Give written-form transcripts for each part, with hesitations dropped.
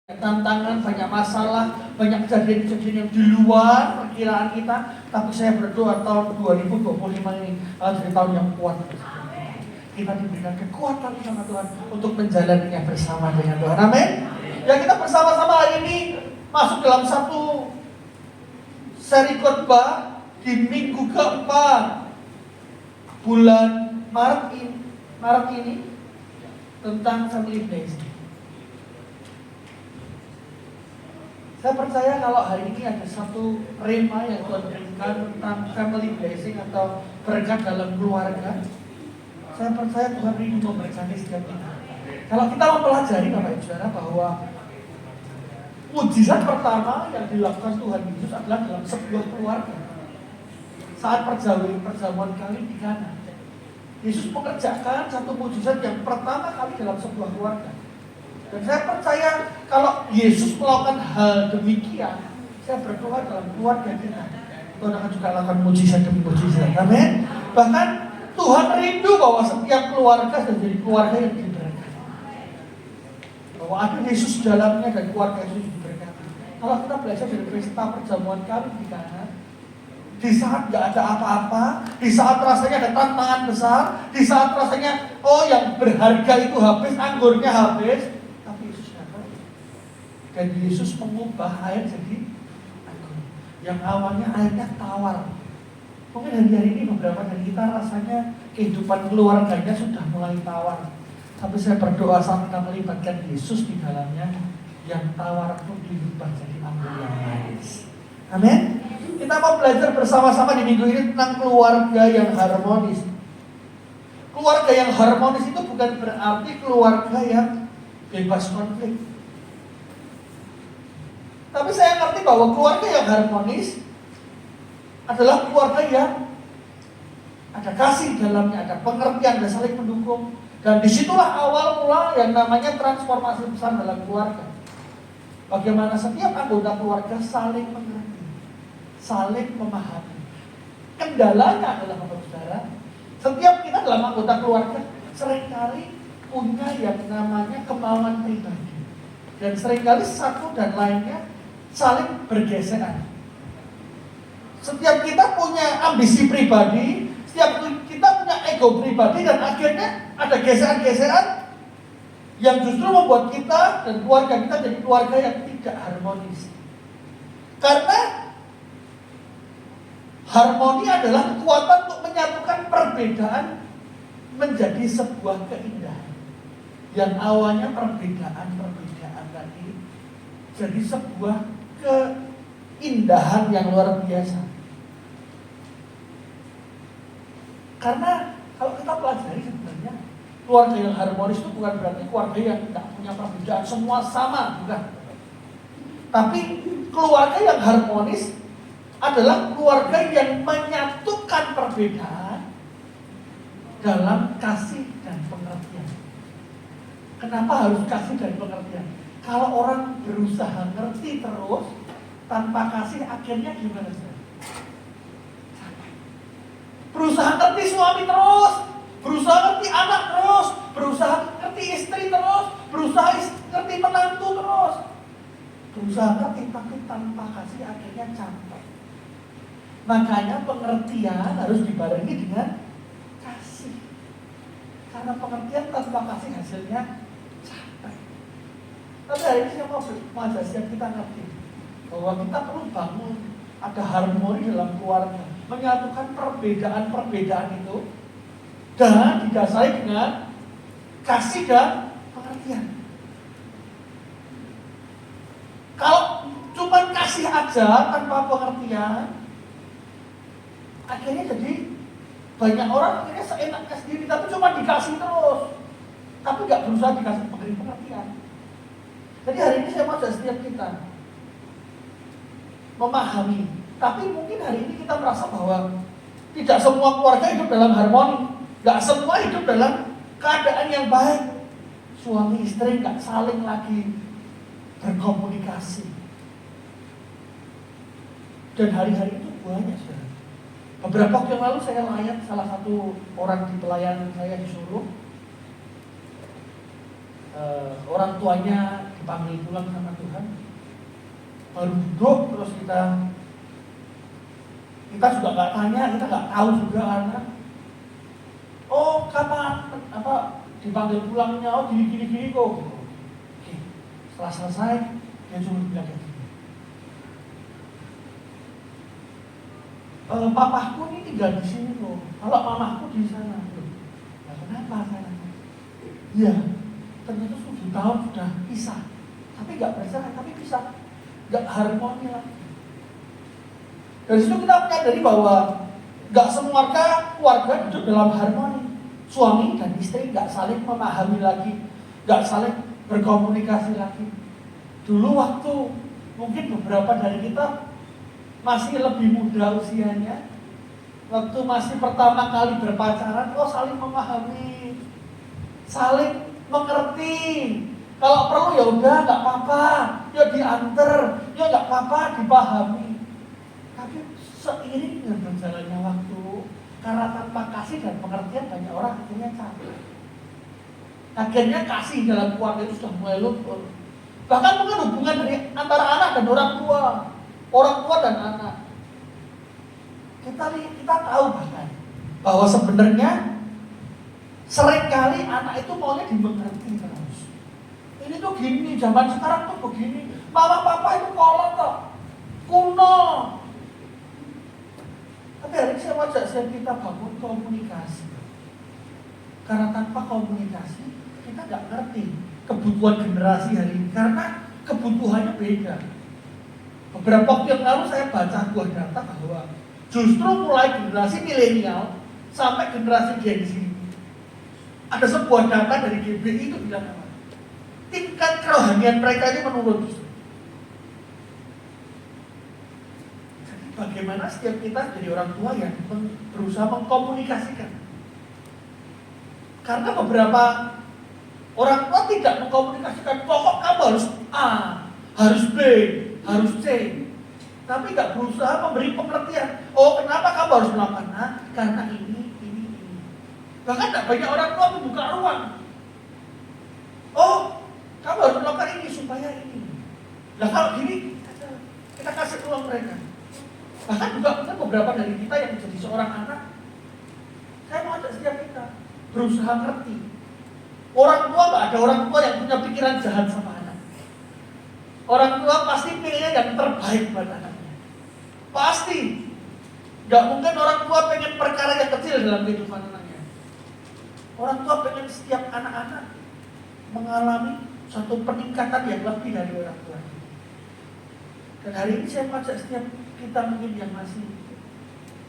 tantangan, banyak masalah, banyak kejadian-kejadian yang di luar perkiraan kita. Tapi saya berdoa tahun 2025 ini adalah tahun yang kuat. Kita diberikan kekuatan sama Tuhan untuk menjalaninya bersama dengan Tuhan. Amin. Ya, kita bersama-sama hari ini masuk dalam satu seri khotbah di minggu keempat bulan Maret ini tentang family blessing. Saya percaya kalau hari ini ada satu rema yang Tuhan berikan tentang family blessing atau berkat dalam keluarga. Saya percaya Tuhan rindu memberkati setiap kita. Kalau kita mempelajari Bapak Ibu Saudara bahwa mujizat pertama yang dilakukan Tuhan Yesus adalah dalam sebuah keluarga. Saat perjamuan kali di Kana, Yesus mengerjakan satu mujizat yang pertama kali dalam sebuah keluarga. Dan saya percaya kalau Yesus melakukan hal demikian, saya berdoa dalam keluarga kita, Tuhan akan juga lakukan mujizat demi mujizat. Amin. Bahkan Tuhan rindu bahwa setiap keluarga sudah jadi keluarga yang diberkati. Bahwa ada Yesus dalamnya dan keluarga Yesus diberkati. Kalau kita belajar dari pesta perjamuan kali di Kana, di saat gak ada apa-apa, di saat rasanya ada tantangan besar, di saat rasanya yang berharga itu habis, anggurnya habis, dan Yesus mengubah air jadi anggur. Yang awalnya airnya tawar. Mungkin hari ini beberapa dari kita rasanya kehidupan keluarganya sudah mulai tawar. Tapi saya berdoa saat kita melibatkan Yesus di dalamnya, yang tawar itu diubah jadi anggur yang manis. Amin. Kita mau belajar bersama-sama di minggu ini tentang keluarga yang harmonis. Keluarga yang harmonis itu bukan berarti keluarga yang bebas konflik. Tapi saya ngerti bahwa keluarga yang harmonis adalah keluarga yang ada kasih dalamnya, ada pengertian, ada saling mendukung. Dan disitulah awal mula yang namanya transformasi besar dalam keluarga. Bagaimana setiap anggota keluarga saling mengerti, saling memahami. Kendalanya adalah Bapak Saudara, setiap kita dalam anggota keluarga seringkali punya yang namanya kemauan pribadi. Dan seringkali satu dan lainnya saling bergeseran. Setiap kita punya ambisi pribadi, setiap kita punya ego pribadi, dan akhirnya ada geseran-geseran yang justru membuat kita dan keluarga kita jadi keluarga yang tidak harmonis. Karena harmoni adalah kekuatan untuk menyatukan perbedaan menjadi sebuah keindahan. Yang awalnya perbedaan tadi jadi sebuah keindahan yang luar biasa. Karena kalau kita pelajari sebenarnya keluarga yang harmonis itu bukan berarti keluarga yang tidak punya perbedaan, semua sama, bukan. Tapi keluarga yang harmonis adalah keluarga yang menyatukan perbedaan dalam kasih dan pengertian. Kenapa harus kasih dan pengertian? Kalau orang berusaha ngerti terus tanpa kasih, akhirnya gimana sih? Berusaha ngerti suami terus, berusaha ngerti anak terus, berusaha ngerti istri terus, berusaha ngerti menantu terus, berusaha ngerti tapi tanpa kasih, akhirnya capek. Makanya pengertian harus dibarengi dengan kasih. Karena pengertian tanpa kasih hasilnya capek. Tapi hari ini saya mau ajak setiap kita ngerti bahwa kita perlu bangun ada harmoni dalam keluarga, menyatukan perbedaan-perbedaan itu dan didasari dengan kasih dan pengertian. Kalau cuma kasih aja tanpa pengertian, akhirnya jadi banyak orang akhirnya seenaknya sendiri, tapi cuma dikasih terus, tapi nggak berusaha dikasih pengertian. Jadi hari ini saya mau ajak setiap kita memahami. Tapi mungkin hari ini kita merasa bahwa tidak semua keluarga hidup dalam harmoni, nggak semua hidup dalam keadaan yang baik. Suami istri nggak saling lagi berkomunikasi. Dan hari-hari itu banyak sekali. Beberapa waktu yang lalu saya layan salah satu orang di pelayanan saya disuruh orang tuanya dipanggil pulang sama Tuhan, baru duduk terus kita juga nggak tanya, kita nggak tahu juga anak. Oh kapan dipanggil pulangnya? Oh gini kok. Oke. Setelah selesai dia cuma bilang kayak gini. Papaku ini tinggal di sini loh. Kalau mamaku di sana. Ya kenapa saya? Iya. Ternyata 7 tahun sudah pisah. Tapi nggak bercerai, tapi pisah. Nggak harmoni lagi. Dari situ kita menyadari bahwa nggak semua keluarga hidup dalam harmoni. Suami dan istri nggak saling memahami lagi, nggak saling berkomunikasi lagi. Dulu waktu mungkin beberapa dari kita masih lebih muda usianya, waktu masih pertama kali berpacaran, saling memahami, saling mengerti. Kalau perlu ya udah nggak apa-apa, ya diantar, ya nggak apa-apa, dipahami. Tapi seiring dengan berjalannya waktu, karena tanpa kasih dan pengertian banyak orang akhirnya capek. Akhirnya kasih dalam keluarga itu sudah mulai luntur. Bahkan mungkin hubungan dari antara anak dan orang tua dan anak. Kita tahu bahkan bahwa sebenarnya seringkali anak itu maunya dimengerti terus. Ini tuh gini, zaman sekarang tuh begini. Mama papa itu kolot kok, kuno. Tapi hari ini saya wajah kita bangun komunikasi. Karena tanpa komunikasi kita nggak ngerti kebutuhan generasi hari ini. Karena kebutuhannya beda. Beberapa waktu yang lalu saya baca sebuah data bahwa justru mulai generasi milenial sampai generasi Gen Z, ada sebuah data dari GBI itu bilang apa? Tingkat kerohanian mereka ini menurun justru. Jadi bagaimana setiap kita jadi orang tua yang berusaha mengkomunikasikan? Karena beberapa orang tua tidak mengkomunikasikan, pokok kamu harus A, harus B, harus C. Tapi nggak berusaha memberi pengertian. Oh kenapa kamu harus melakukan A? Karena ini. Bahkan tidak banyak orang tua membuka ruang. Oh kamu harus melakukan ini supaya ini. Nah kalau gini kita kasih ruang mereka. Bahkan juga mungkin beberapa dari kita yang menjadi seorang anak, saya mau ajak setiap kita berusaha ngerti. Orang tua nggak ada orang tua yang punya pikiran jahat sama anak. Orang tua pasti pilihnya yang terbaik buat anaknya. Pasti. Nggak mungkin orang tua pengen perkara yang kecil dalam kehidupan anaknya. Orang tua pengen setiap anak-anak mengalami suatu peningkatan yang lebih dari orang tua. Dan hari ini saya mengajak setiap kita mungkin yang masih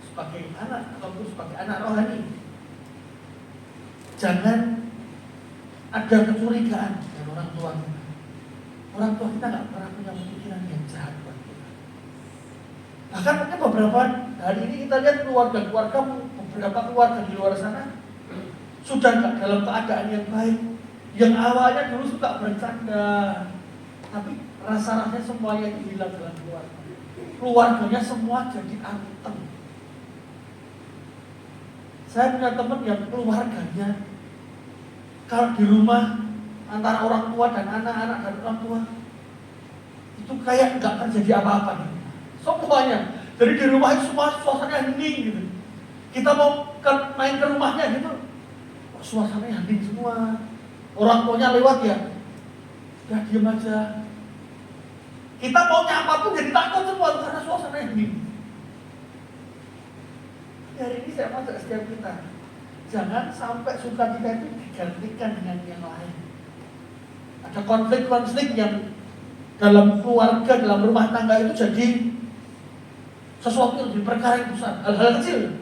sebagai anak ataupun sebagai anak rohani, jangan ada kecurigaan dari orang tua kita. Orang tua kita nggak pernah punya pikiran yang jahat buat kita. Bahkan mungkin beberapa hari ini kita lihat beberapa keluarga di luar sana sudah nggak dalam keadaan yang baik. Yang awalnya dulu suka bercanda, tapi rasa-rasanya semuanya itu hilang dalam keluarga. Keluarganya semua jadi antem. Saya punya teman yang keluarganya, kalau di rumah antara orang tua dan anak-anak dan orang tua itu kayak nggak terjadi apa-apa gitu. Semuanya. Jadi di rumah itu semua suasananya hening gitu. Kita mau main ke rumahnya gitu, suasananya hening semua. Orang tuanya lewat ya diam aja. Kita mau nyapa pun jadi takut semua karena suasananya hening. Hari ini saya ajak setiap kita, jangan sampai sukacita itu digantikan dengan yang lain. Ada konflik-konflik yang dalam keluarga, dalam rumah tangga itu jadi sesuatu yang perkara yang besar, hal-hal kecil.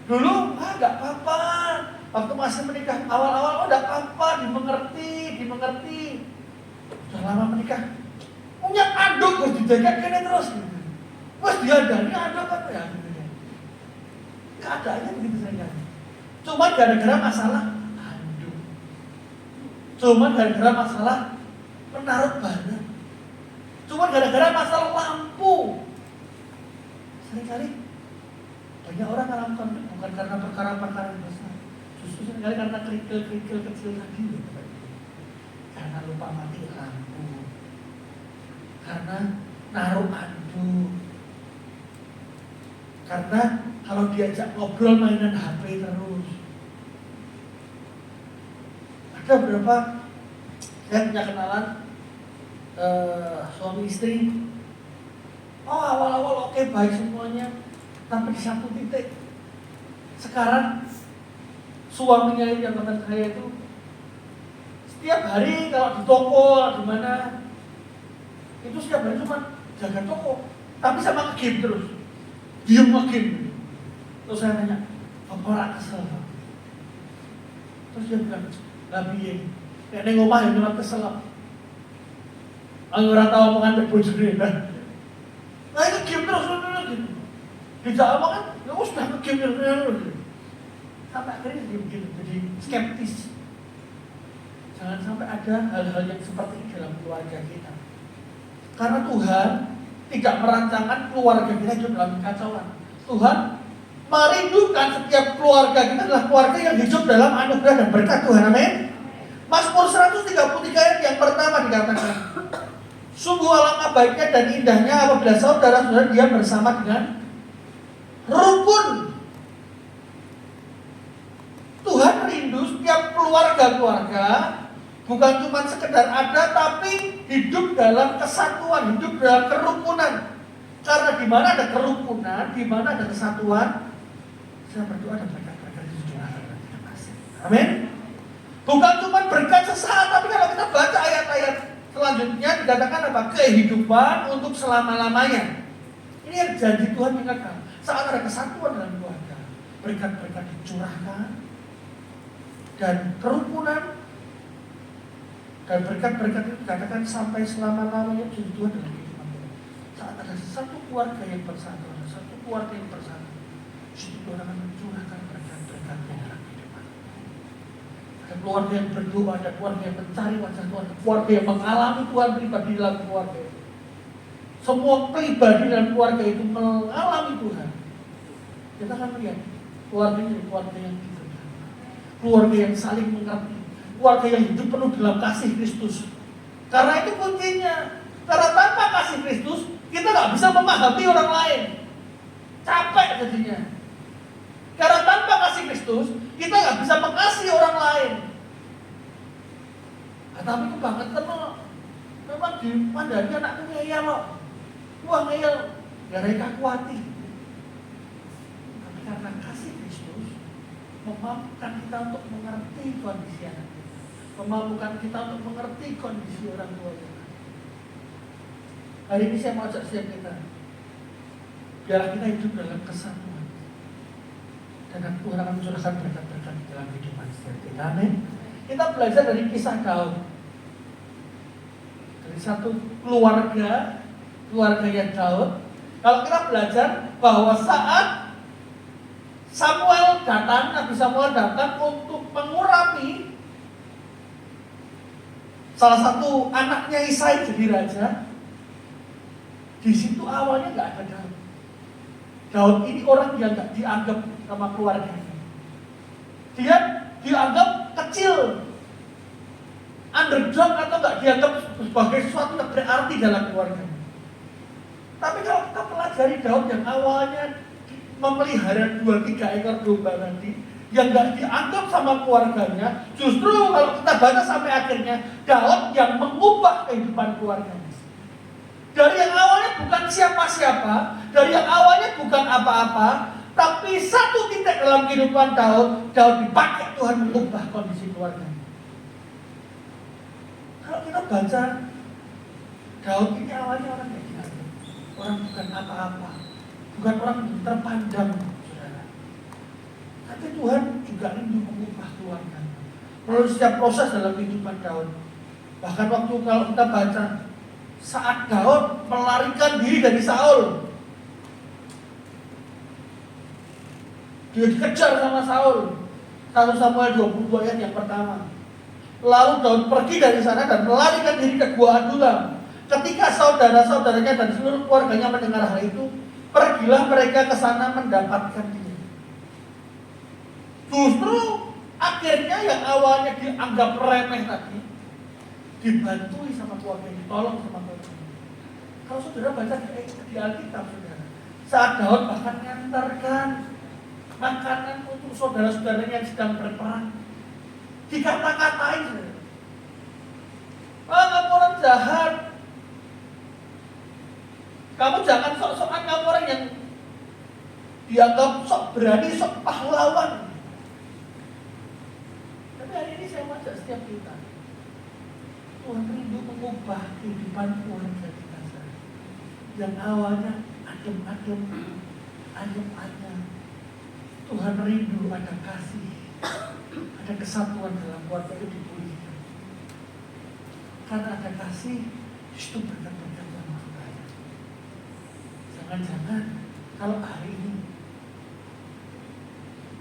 Dulu, nggak apa-apa. Waktu masih menikah awal-awal, nggak apa-apa, dimengerti. Sudah lama menikah, punya aduk harus dijaga kene terus. Wes diadani aduk apa ya? Keadaannya begitu saja. Cuma gara-gara masalah handuk. Cuma gara-gara masalah penaruh barang. Cuma gara-gara masalah lampu. Seringkali banyak orang ngalamin konflik bukan karena perkara-perkara yang besar. Justru seringkali karena kerikil-kerikil kecil tadi. Jangan jangan lupa mati lampu. Karena naruh anduk. Karena kalau diajak ngobrol mainan HP terus. Ada beberapa, saya punya kenalan suami istri. Oh, awal-awal oke, baik semuanya, tapi di satu titik sekarang suaminya yang teman saya itu setiap hari kalau di toko di mana itu setiap hari cuma jaga toko, tapi sama game terus, diem game. Terus saya tanya, apa ora kesel? Terus dia bilang, nggak piye, nek ning omah ya cuma kesel. Aku ora tau omongan bojone. Nah itu game terus gitu. Tidak omongan, ya sudah game terus. Sampai akhirnya dia jadi skeptis. Jangan sampai ada hal-hal yang seperti ini dalam keluarga kita. Karena Tuhan tidak merancangkan keluarga kita hidup dalam kekacauan. Tuhan merindukan setiap keluarga kita adalah keluarga yang hidup dalam anugerah dan berkat Tuhan. Amin. Mazmur 133 ayat yang pertama dikatakan, sungguh alangkah baiknya dan indahnya apabila saudara-saudara dia bersama dengan rukun. Tuhan rindu setiap keluarga-keluarga bukan cuma sekedar ada, tapi hidup dalam kesatuan, hidup dalam kerukunan. Karena di mana ada kerukunan, di mana ada kesatuan, saya berdoa dan berkat-berkat itu curahkan. Amin. Bukan cuma berkat sesaat, tapi kalau kita baca ayat-ayat selanjutnya dikatakan apa? Kehidupan untuk selama-lamanya. Ini yang janji Tuhan ingatkan. Saat ada kesatuan dalam keluarga, berkat-berkat dicurahkan dan kerukunan dan berkat-berkat itu dikatakan sampai selama-lamanya janji Tuhan dalam kehidupan kita. Saat ada satu keluarga yang bersatu, ada satu keluarga yang bersatu, Tuhan akan mencurahkan berkat-berkat dalam kehidupan. Ada keluarga yang berdoa, ada keluarga yang mencari wajah Tuhan, ada keluarga yang mengalami Tuhan pribadi dalam keluarga. Semua pribadi dalam keluarga itu mengalami Tuhan. Kita akan lihat keluarga ini keluarga yang diberkati, keluarga yang saling mengerti, keluarga yang hidup penuh dalam kasih Kristus. Karena itu kuncinya. Karena tanpa kasih Kristus kita nggak bisa memahami orang lain. Capek jadinya. Karena tanpa kasih Kristus kita nggak bisa mengasihi orang lain. Nah, tapi kebangetan loh. Memang di Mandani anakku ngeyel loh. Wah ngeyel, gak ada kaku hati. Tapi karena kasih Kristus memampukan kita untuk mengerti kondisi anak kita, memampukan kita untuk mengerti kondisi orang tua kita. Hari ini saya mau ajak setiap kita, biar kita hidup dalam kesatuan, dan Tuhan akan mencurahkan berkat-berkat dalam kehidupan setiap kita. Amin. Kita belajar dari kisah Daud, dari satu keluarganya Daud. Kalau kita belajar bahwa saat Nabi Samuel datang untuk mengurapi salah satu anaknya Isai jadi raja, di situ awalnya nggak ada Daud. Daud ini orang yang nggak dianggap sama keluarganya. Dia dianggap kecil, underdog, atau nggak dianggap sebagai sesuatu yang berarti dalam keluarganya. Tapi kalau kita pelajari Daud yang awalnya memelihara 2-3 ekor domba tadi, yang nggak dianggap sama keluarganya, justru kalau kita baca sampai akhirnya, Daud yang mengubah kehidupan keluarganya. Dari yang awalnya bukan siapa-siapa, dari yang awalnya bukan apa-apa, tapi satu titik dalam kehidupan Daud dipakai Tuhan mengubah kondisi keluarganya. Kalau kita baca, Daud ini awalnya orang yang dianggap, orang bukan apa-apa, bukan orang yang terpandang, saudara. Tapi Tuhan juga rindu mengubah keluarga melalui setiap proses dalam kehidupan Daud. Bahkan waktu kalau kita baca, saat Daud melarikan diri dari Saul, dia dikejar sama Saul. 1 Samuel 22 ayat yang pertama. Lalu Daud pergi dari sana dan melarikan diri ke Gua Adulam. Ketika saudara-saudaranya dan seluruh keluarganya mendengar hal itu, pergilah mereka ke sana mendapatkan dia. Justru akhirnya yang awalnya dianggap remeh tadi, dibantui sama keluarga, ditolong sama keluarga. Kalau saudara baca di Alkitab, saudara, saat Daud bahkan mengantarkan makanan untuk saudara-saudaranya yang sedang berperang, dikata-katain, saudara. Kamu orang jahat, kamu jangan sok-sokan, kamu orang yang dianggap sok berani, sok pahlawan. Tapi hari ini saya mengajak setiap kita, Tuhan rindu mengubah kehidupan keluarga kita yang awalnya adem-adem, ayem-ayem. Tuhan rindu ada kasih, ada kesatuan dalam keluarga itu dipulihkan. Karena ada kasih, itu berkat-berkat yang maha kaya. Jangan-jangan kalau hari ini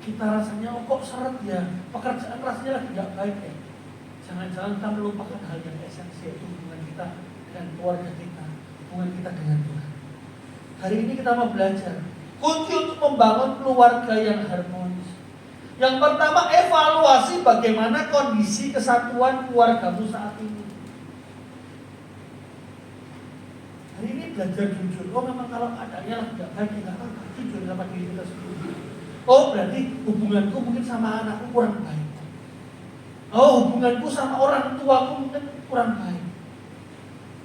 kita rasanya kok seret ya, pekerjaan rasanya lagi gak baik ya. Jangan-jangan kita melupakan hal yang esensial, itu hubungan kita dengan keluarga kita, hubungan kita dengan Tuhan. Hari ini kita mau belajar kunci untuk membangun keluarga yang harmonis. Yang pertama, evaluasi bagaimana kondisi kesatuan keluargamu saat ini. Hari ini belajar jujur. Oh, memang kalau adanya lah gak baik, gak apa-apa, jujur sama diri kita sendiri. Oh, berarti hubunganku mungkin sama anakku kurang baik. Oh, hubunganku sama orang tuaku mungkin kurang baik.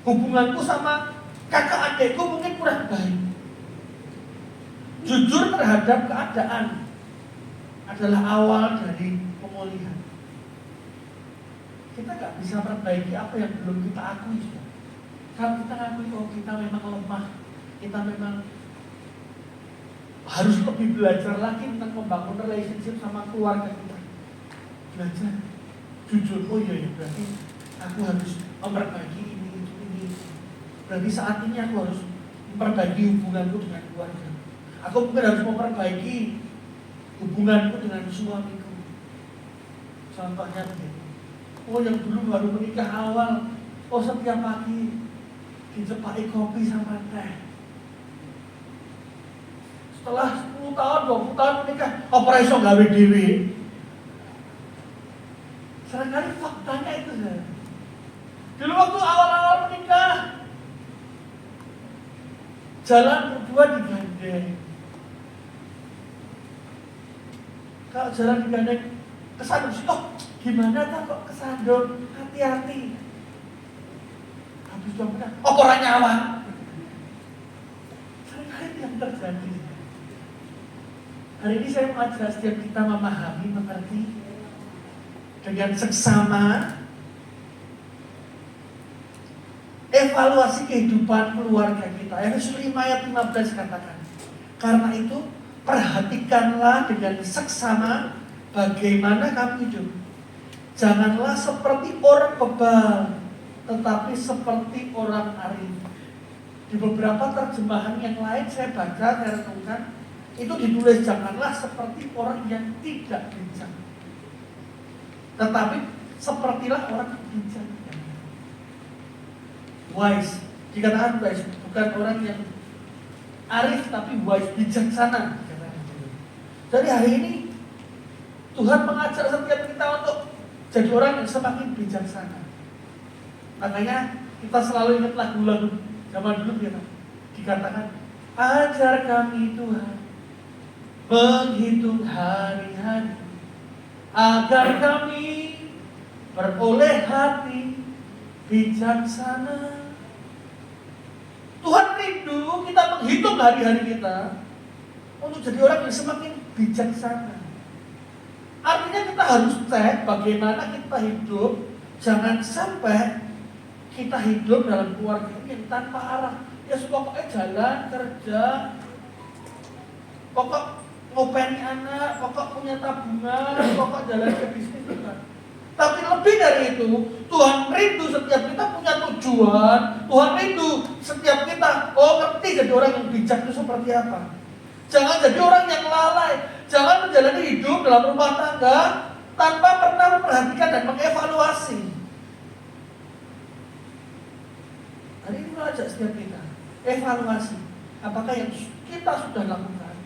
Hubunganku sama kakak adekku mungkin kurang baik. Jujur terhadap keadaan adalah awal dari pemulihan. Kita gak bisa perbaiki apa yang belum kita akui. Kalau kita ngakui, oh kita memang lemah, kita memang harus lebih belajar lagi tentang membangun relationship sama keluarga kita. Belajar jujur, oh iya berarti aku harus memperbaiki ini. Berarti saat ini aku harus memperbaiki hubunganku dengan keluarga. Aku mungkin harus memperbaiki hubunganku dengan suamiku. Contohnya begini. Oh yang dulu baru menikah awal, oh setiap pagi dijepaki kopi sama teh. Setelah 10 tahun, 20 tahun menikah, apa iso gawe dhewe? Seringkali faktanya itu saja. Dulu waktu awal-awal menikah, jalan berdua digandeng. Kalau jalan digandeng, kesandung sih, oh gimana kok kesandung? Hati-hati. Habis jam menikah, apa ora nyawa? Seringkali yang terjadi. Hari ini saya mengajak setiap kita memahami, mengerti dengan seksama evaluasi kehidupan keluarga kita. Efesus 5 ayat 15 katakan, karena itu perhatikanlah dengan seksama bagaimana kamu hidup. Janganlah seperti orang bebal, tetapi seperti orang arif. Di beberapa terjemahan yang lain saya baca, saya renungkan, itu ditulis janganlah seperti orang yang tidak bijak, tetapi sepertilah orang yang bijak. Wise, dikatakan wise, bukan orang yang arif tapi wise, bijaksana. Jadi hari ini Tuhan mengajak setiap kita untuk jadi orang yang semakin bijaksana. Makanya kita selalu ingat lagu-lagu zaman dulu kita dikatakan, ajar kami Tuhan menghitung hari-hari agar kami beroleh hati bijaksana. Tuhan rindu kita menghitung hari-hari kita untuk jadi orang yang semakin bijaksana. Artinya kita harus cek bagaimana kita hidup. Jangan sampai kita hidup dalam keluarga ini tanpa arah. Ya pokoknya jalan kerja, pokok ngopeni anak, pokok punya tabungan, pokok jalan ke bisnis juga. Tapi lebih dari itu, Tuhan rindu setiap kita punya tujuan. Tuhan rindu setiap kita, oh ngerti jadi orang yang bijak itu seperti apa. Jangan jadi orang yang lalai. Jangan menjalani hidup dalam rumah tangga tanpa pernah memperhatikan dan mengevaluasi. Hari ini mengajak setiap kita evaluasi apakah yang kita sudah lakukan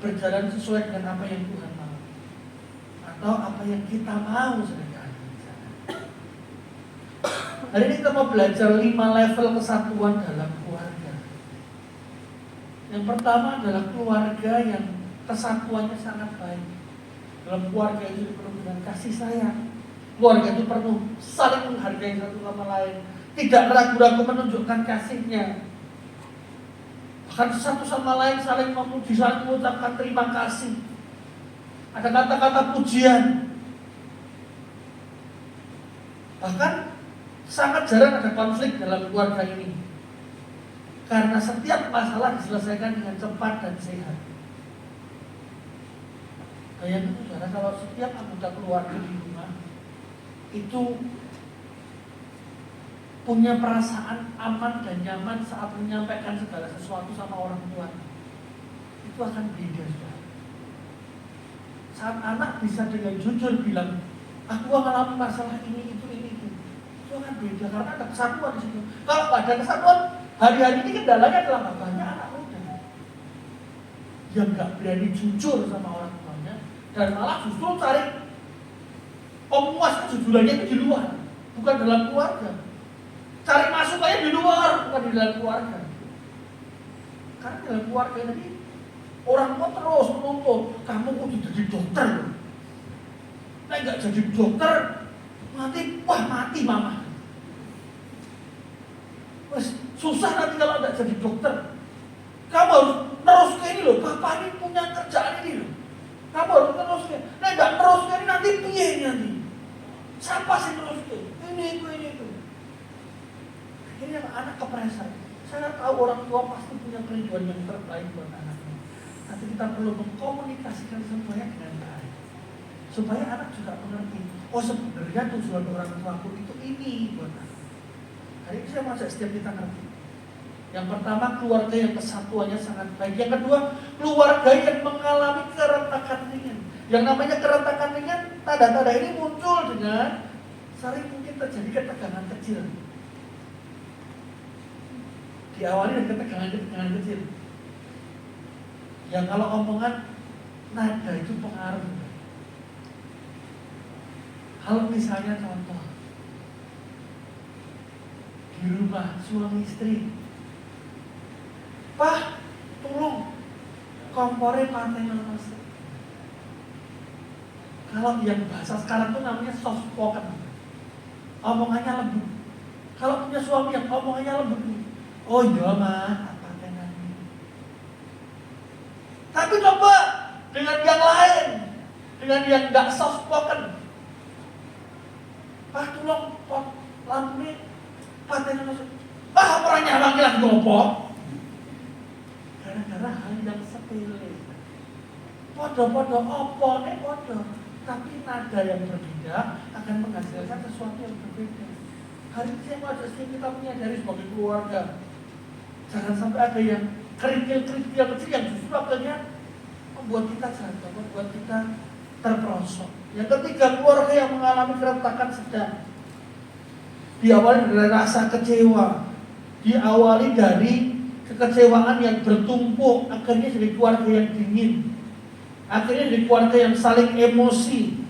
berjalan sesuai dengan apa yang Tuhan mau, atau apa yang kita mau sedang. Hari ini kita mau belajar 5 level kesatuan dalam keluarga. Yang pertama adalah keluarga yang kesatuannya sangat baik. Dalam keluarga itu dipenuhi dengan kasih sayang. Keluarga itu perlu saling menghargai satu sama lain, tidak ragu-ragu menunjukkan kasihnya. Bahkan satu sama lain saling memuji, saling mengucapkan terima kasih. Ada kata-kata pujian. Bahkan sangat jarang ada konflik dalam keluarga ini, karena setiap masalah diselesaikan dengan cepat dan sehat. Bayangkan saudara, kalau setiap anggota keluarga di rumah itu punya perasaan aman dan nyaman saat menyampaikan segala sesuatu sama orang tua, itu akan beda, saudara. Saat anak bisa dengan jujur bilang, aku mengalami masalah ini, itu akan beda karena ada kesatuan di situ. Kalau nggak ada kesatuan, hari-hari ini kendalanya adalah banyak anak muda yang nggak berani jujur sama orang tuanya dan malah justru cari pemuas kejujurannya itu di luar, bukan dalam keluarga. Cari masukannya di luar, bukan di dalam keluarga. Karena dalam keluarga ini orang tua terus menuntut, kamu kudu jadi dokter. Nah, nggak jadi dokter, nanti mati mama. Susah nanti kalau nggak jadi dokter. Kamu harus terus ke ini loh, bapak ini punya kerjaan ini loh. Kamu harus terus ke. Nah, nggak terus ke ini nanti piye nanti. Siapa sih terus ke? Ini itu. Ini anak kepresan. Saya tahu orang tua pasti punya kerinduan yang terbaik buat anaknya. Tapi kita perlu mengkomunikasikan semuanya dengan baik, supaya anak juga mengerti. Oh, sebenarnya tujuan orang tuaku itu ini buat anak. Hari ini saya mau setiap kita ngerti. Yang pertama, keluarga yang kesatuannya sangat baik. Yang kedua, keluarga yang mengalami keretakan ringan. Yang namanya keretakan ringan, tanda-tanda ini muncul dengan sering mungkin terjadi ketegangan kecil. Diawali dengan ketegangan kecil. Yang kalau omongan nada itu pengaruh. Kalau misalnya contoh di rumah suami istri, Pak, tolong kompornya paten mas. Kalau yang bahasa sekarang itu namanya soft spoken, omongannya lembut. Kalau punya suami yang omongannya lembut, oh iya mah, patenan. Tapi coba dengan yang lain, dengan yang nggak soft spoken, Pak, tolong pot lampu patenan mas. Pak, orangnya laki-laki ngopok. Gara-gara hal yang sepele. Podo-podo opone podo, tapi nada yang berbeda akan menghasilkan sesuatu yang berbeda. Hari ini saya mau ajak kita menyadari sebagai keluarga, jangan sampai ada yang kerikil-kerikil kecil yang justru akhirnya membuat kita jatuh, membuat kita terperosok. Yang ketiga, keluarga yang mengalami keretakan sedang. Diawali dari rasa kecewa, diawali dari kekecewaan yang bertumpuk, akhirnya jadi keluarga yang dingin, akhirnya jadi keluarga yang saling emosi,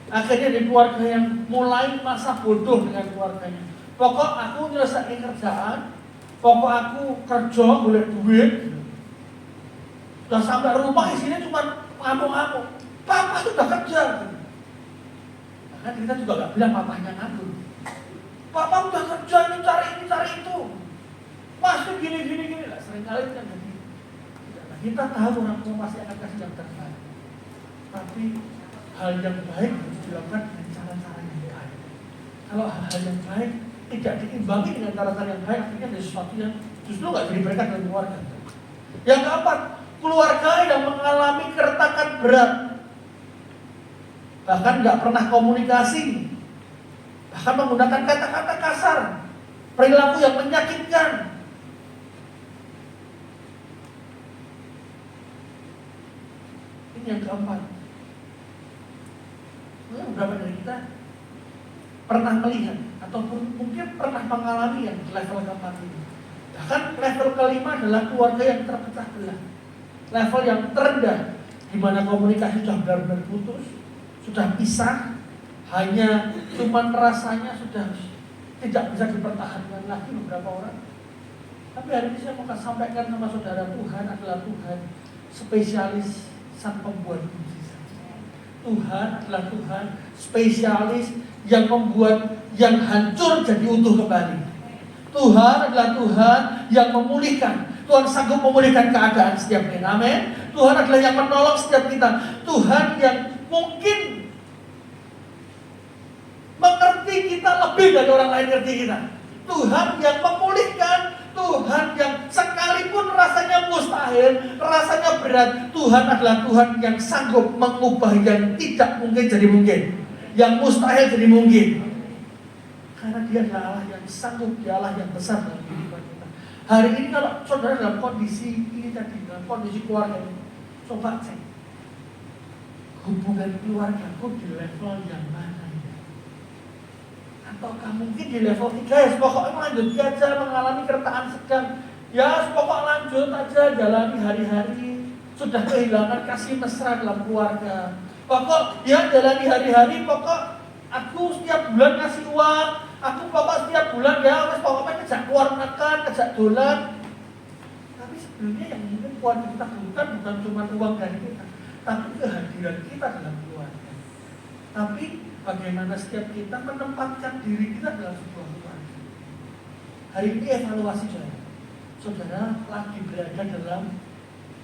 akhirnya jadi keluarga yang mulai masa bodoh dengan keluarganya. Pokok aku nyelesain kerjaan, pokok aku kerja boleh duit, udah sampai rumah isinya cuma ngamuk-ngamuk. Papa sudah kerja. Bahkan kita juga gak bilang papanya nganggur. Papa udah kerja, ini cari itu. Masih gini lah. Seringkali kan jadi. Kita tahu orang tua pasti akan kasih yang terbaik. Tapi hal yang baik harus dilakukan dengan cara-cara yang baik. Kalau hal-hal yang baik tidak diimbangi dengan cara-cara yang baik, akhirnya ada sesuatu yang justru gak jadi berkat dari keluarga. Yang keempat, keluarga yang mengalami keretakan berat, bahkan gak pernah komunikasi, bahkan menggunakan kata-kata kasar, perilaku yang menyakitkan. Ini yang keempat. Beberapa dari kita pernah melihat ataupun mungkin pernah mengalami yang level keempat ini. Bahkan level kelima adalah keluarga yang terpecah belah. Level yang terendah, di mana komunikasi sudah benar-benar putus, sudah pisah, hanya cuman rasanya sudah tidak bisa dipertahankan lagi beberapa orang. Tapi hari ini saya mau sampaikan sama saudara, Tuhan adalah Tuhan spesialis sang pembuat mujizat. Tuhan adalah Tuhan spesialis yang membuat yang hancur jadi utuh kembali. Tuhan adalah Tuhan yang memulihkan. Tuhan sanggup memulihkan keadaan setiap kita. Amin. Tuhan adalah yang menolong setiap kita. Tuhan yang mungkin mengerti kita lebih dari orang lain ngerti kita. Tuhan yang memulihkan. Tuhan yang sekalipun rasanya mustahil, rasanya berat, Tuhan adalah Tuhan yang sanggup mengubah yang tidak mungkin jadi mungkin, yang mustahil jadi mungkin. Karena Dia adalah Allah yang sanggup, Dia Allah yang besar dalam kehidupan kita. Hari ini kalau saudara dalam kondisi ini tadi, dalam kondisi keluarga ini, coba cek hubungan keluargaku di level yang mana. Ataukah mungkin di level 3 ya pokoknya lanjut aja mengalami kertaan sedang. Ya pokok lanjut aja jalani hari-hari. Sudah kehilangan kasih mesra dalam keluarga. Pokok ya jalani hari-hari, pokok aku setiap bulan kasih uang. Aku pokok setiap bulan ya pokoknya kejak keluar makan, kejak dolan. Tapi sebenarnya yang mungkin keluarga kita bukan cuma uang dari kita, tapi kehadiran kita dalam keluarga. Tapi bagaimana setiap kita menempatkan diri kita dalam sebuah keluarga. Hari ini evaluasi saudara. Saudara lagi berada dalam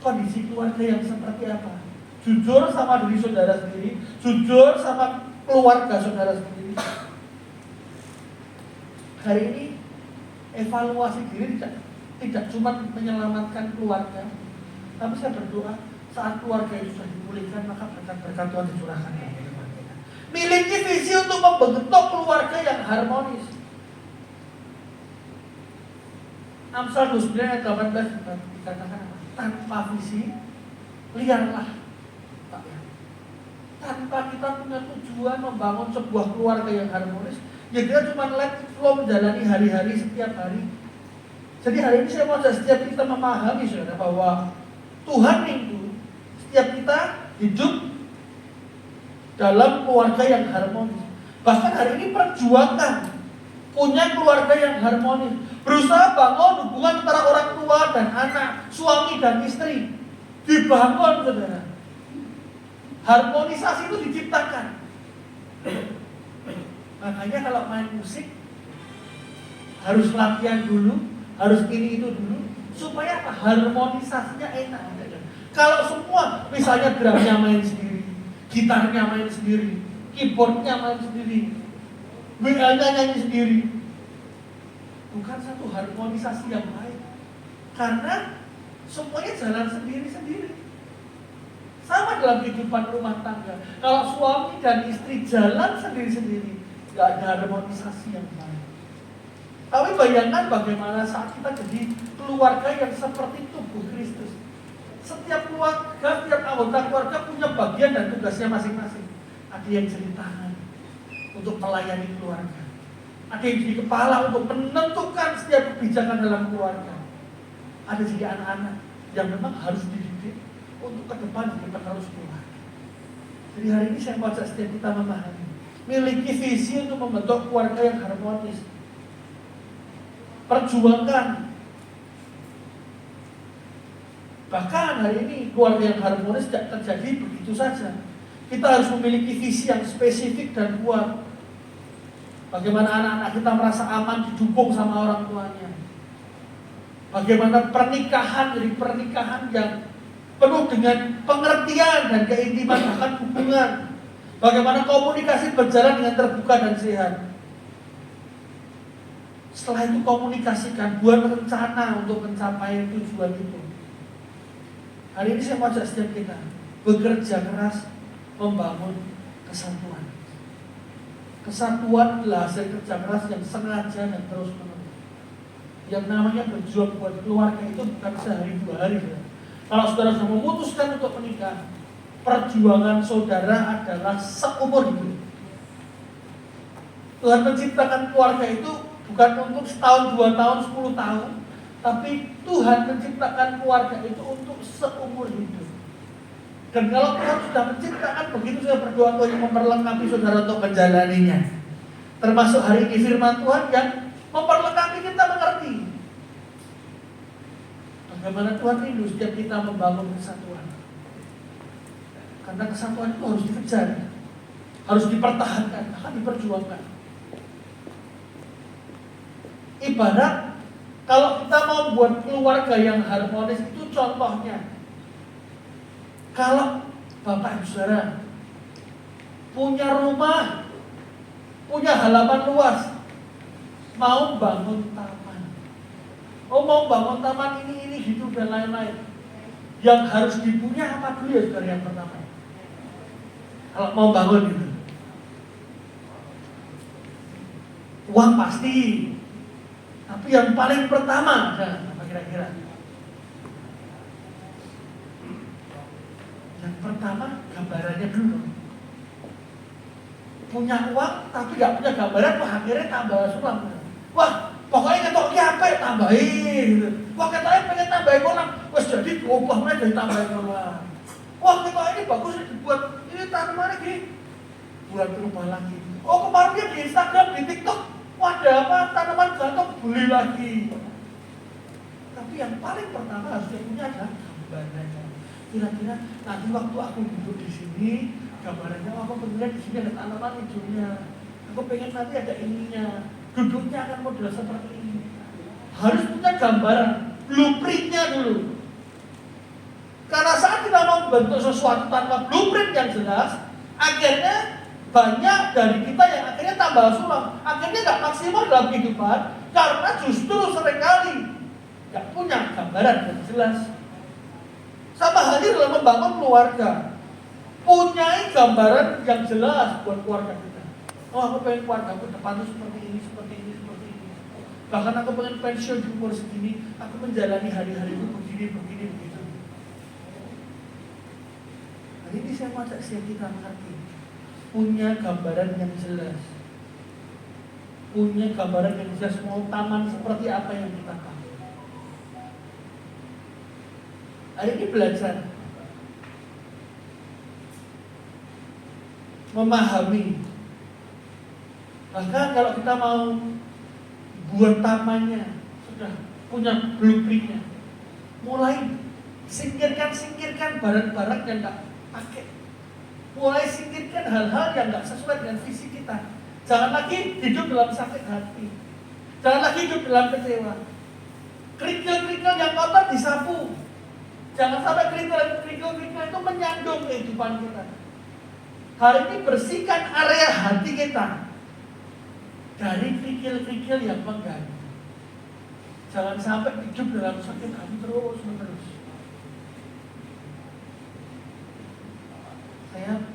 kondisi keluarga yang seperti apa? Jujur sama diri saudara sendiri, jujur sama keluarga saudara sendiri. Hari ini evaluasi diri tidak cuma menyelamatkan keluarga, tapi saya berdoa saat keluarga itu sudah dipulihkan, maka berkat-berkat Tuhan dicurahkan. Miliki visi untuk membentuk keluarga yang harmonis. Amsal 29 ayat 18 dikatakan apa? Tanpa visi liarlah. Tanpa kita punya tujuan membangun sebuah keluarga yang harmonis, ya kita cuma let it flow menjalani hari-hari setiap hari. Jadi hari ini saya mau setiap kita memahami saudara bahwa Tuhan itu setiap kita hidup dalam keluarga yang harmonis. Bahkan hari ini perjuangkan punya keluarga yang harmonis. Berusaha bangun hubungan antara orang tua dan anak, suami dan istri. Dibangun saudara. Harmonisasi itu diciptakan. Makanya kalau main musik harus latihan dulu, harus ini itu dulu, supaya apa? Harmonisasinya enak. Kalau semua misalnya drumnya main sendiri, gitarnya main sendiri, keyboardnya main sendiri, WA-nya nyanyi sendiri, bukan satu harmonisasi yang baik. Karena semuanya jalan sendiri-sendiri. Sama dalam kehidupan rumah tangga. Kalau suami dan istri jalan sendiri-sendiri, gak ada harmonisasi yang baik. Tapi bayangkan bagaimana saat kita jadi keluarga yang seperti tubuh Kristus. Setiap keluarga, setiap anggota keluarga punya bagian dan tugasnya masing-masing. Ada yang jadi tangan untuk melayani keluarga. Ada yang jadi kepala untuk menentukan setiap kebijakan dalam keluarga. Ada jadi anak-anak yang memang harus dididik untuk ke depan jadi penerus keluarga. Jadi hari ini saya mau ajak setiap kita memahami, miliki visi untuk membentuk keluarga yang harmonis. Perjuangkan. Bahkan hari ini keluarga yang harmonis tidak terjadi begitu saja. Kita harus memiliki visi yang spesifik dan kuat. Bagaimana anak-anak kita merasa aman didukung sama orang tuanya. Bagaimana pernikahan jadi pernikahan yang penuh dengan pengertian dan keintiman bahkan hubungan. Bagaimana komunikasi berjalan dengan terbuka dan sehat. Setelah itu komunikasikan, buat rencana untuk mencapai tujuan itu. Hari ini saya mau ajak setiap kita bekerja keras membangun kesatuan. Kesatuan adalah hasil kerja keras yang sengaja dan terus menerus. Yang namanya berjuang buat keluarga itu bukan sehari dua hari. Ya. Kalau saudara sudah memutuskan untuk menikah, perjuangan saudara adalah seumur hidup. Tuhan menciptakan keluarga itu bukan untuk setahun, 2 tahun, 10 tahun, tapi Tuhan menciptakan keluarga itu untuk seumur hidup. Dan kalau Tuhan sudah menciptakan begitu, saya berdoa Tuhan memperlengkapi saudara untuk menjalaninya. Termasuk hari ini firman Tuhan yang memperlengkapi kita mengerti bagaimana Tuhan rindu setiap kita membangun kesatuan. Karena kesatuan itu harus dikejar, harus dipertahankan, akan diperjuangkan. Ibarat kalau kita mau buat keluarga yang harmonis itu contohnya, kalau Bapak Ibu Saudara punya rumah, punya halaman luas, mau bangun taman, mau bangun taman ini gitu dan lain-lain, yang harus dipunya apa dulu ya saudara yang pertama? Kalau mau bangun gitu, uang pasti. Tapi yang paling pertama, apa kira-kira? Yang pertama gambarannya dulu. Punya uang tapi gak punya gambaran, wah akhirnya tambah sulam. Wah pokoknya ketok apa tambahin gitu. Wah ketoknya pengen tambahin kolam, wes jadi ubahnya jadi tambahin kolam. Wah ketok ini bagus dibuat, ini tanamannya gini, buat rumah lagi. Oh kemarin dia di Instagram, di TikTok, wah ada apa, tanaman gantung, beli lagi. Tapi yang paling pertama harus punya adalah gambarannya. Kira-kira nanti waktu aku duduk di sini, gambarannya aku pengen di sini ada tanaman hijaunya. Aku pengen nanti ada ininya. Duduknya akan model seperti ini. Harus punya gambaran, blueprintnya dulu. Karena saat kita mau membentuk sesuatu tanpa blueprint yang jelas, akhirnya banyak dari kita yang akhirnya tambah sulam, akhirnya gak maksimal dalam kehidupan, karena justru seringkali gak punya gambaran yang jelas. Sama halnya dalam membangun keluarga, punyai gambaran yang jelas buat keluarga kita. Oh aku pengen keluarga aku depan tuh seperti ini, seperti ini, seperti ini. Bahkan aku pengen pensiun di umur segini, aku menjalani hari-hariku begini, begini, begitu. Hari ini saya mau ajak kita mengerti, punya gambaran yang jelas, punya gambaran yang jelas mau taman seperti apa yang kita tahu. Hari ini belajar memahami. Bahkan kalau kita mau buat tamannya, sudah punya blueprintnya, mulai singkirkan barang-barang yang nggak pakai, mulai singkirkan hal-hal yang nggak sesuai dengan visi kita. Jangan lagi hidup dalam sakit hati, jangan lagi hidup dalam kecewa. Kerikil-kerikil yang kotor disapu. Jangan sampai kerikil-kerikil itu menyandung kehidupan kita. Hari ini bersihkan area hati kita dari kerikil-kerikil yang mengganggu. Jangan sampai hidup dalam sakit hati terus-menerus. Saya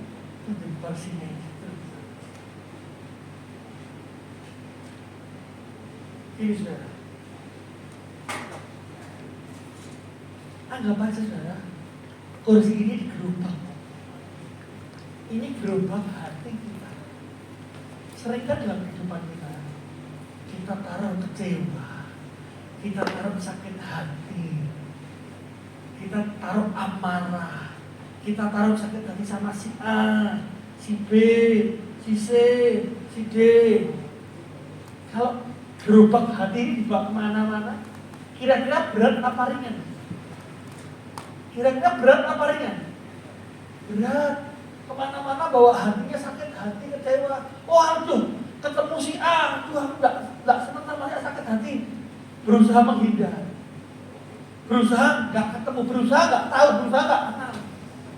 tunjuk bersihnya. Ini saudara. Anggap aja saudara, kursi ini digerobak. Ini gerobak hati kita. Seringkali dalam kehidupan kita taruh kecewa, kita taruh sakit hati, kita taruh amarah, kita taruh sakit hati sama si A, si B, si C, si D. Kalau gerobak hati ini dibawa kemana-mana, kira-kira berat apa ringan? Kira-kira berat apa ringan? Berat. Kemana-mana bawa hatinya sakit hati, kecewa. Oh aduh, ketemu si A, aduh aku gak senang sama dia, sakit hati. Berusaha menghindar, berusaha gak ketemu, berusaha gak tahu, berusaha gak kenal.